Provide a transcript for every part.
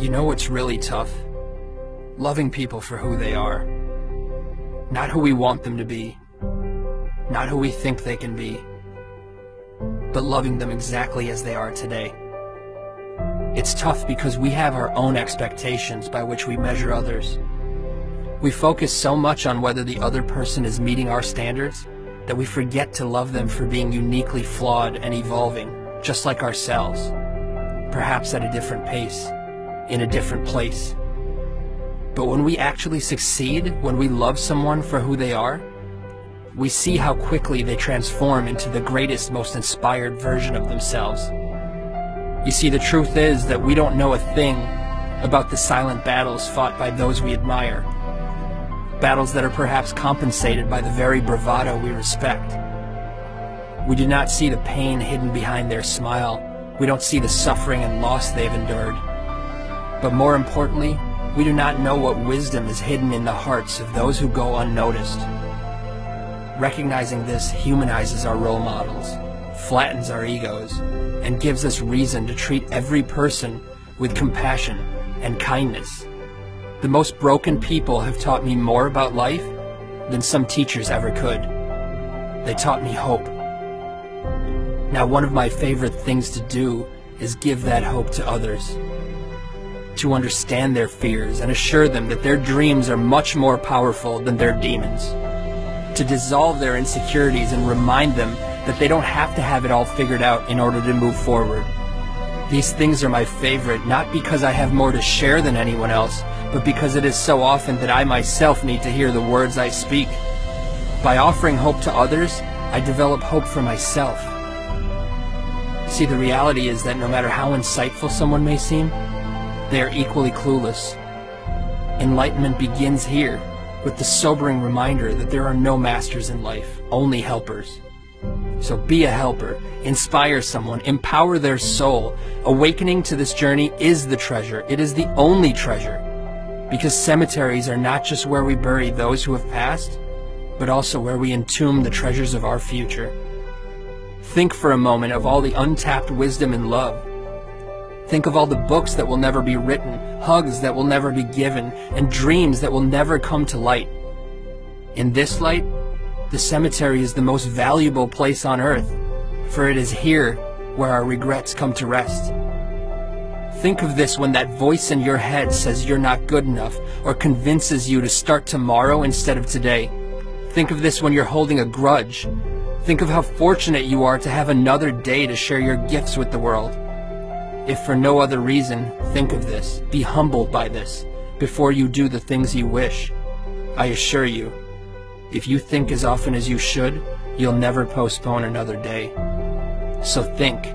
You know what's really tough? Loving people for who they are. Not who we want them to be. Not who we think they can be. But loving them exactly as they are today. It's tough because we have our own expectations by which we measure others. We focus so much on whether the other person is meeting our standards that we forget to love them for being uniquely flawed and evolving, just like ourselves. Perhaps at a different pace, in a different place. But when we actually succeed, when we love someone for who they are, we see how quickly they transform into the greatest, most inspired version of themselves. You see, the truth is that we don't know a thing about the silent battles fought by those we admire. Battles that are perhaps compensated by the very bravado we respect. We do not see the pain hidden behind their smile. We don't see the suffering and loss they've endured. But more importantly, we do not know what wisdom is hidden in the hearts of those who go unnoticed. Recognizing this humanizes our role models, flattens our egos, and gives us reason to treat every person with compassion and kindness. The most broken people have taught me more about life than some teachers ever could. They taught me hope. Now, one of my favorite things to do is give that hope to others. To understand their fears and assure them that their dreams are much more powerful than their demons. To dissolve their insecurities and remind them that they don't have to have it all figured out in order to move forward. These things are my favorite, not because I have more to share than anyone else, but because it is so often that I myself need to hear the words I speak. By offering hope to others, I develop hope for myself. See, the reality is that no matter how insightful someone may seem, they are equally clueless. Enlightenment begins here, with the sobering reminder that there are no masters in life, only helpers. So be a helper, inspire someone, empower their soul. Awakening to this journey is the treasure. It is the only treasure. Because cemeteries are not just where we bury those who have passed, but also where we entomb the treasures of our future. Think for a moment of all the untapped wisdom and love. Think of all the books that will never be written, hugs that will never be given, and dreams that will never come to light. In this light, the cemetery is the most valuable place on earth, for it is here where our regrets come to rest. Think of this when that voice in your head says you're not good enough, or convinces you to start tomorrow instead of today. Think of this when you're holding a grudge. Think of how fortunate you are to have another day to share your gifts with the world. If for no other reason, think of this. Be humbled by this before you do the things you wish. I assure you, if you think as often as you should, you'll never postpone another day. So think,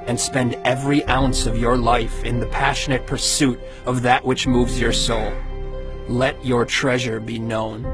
and spend every ounce of your life in the passionate pursuit of that which moves your soul. Let your treasure be known.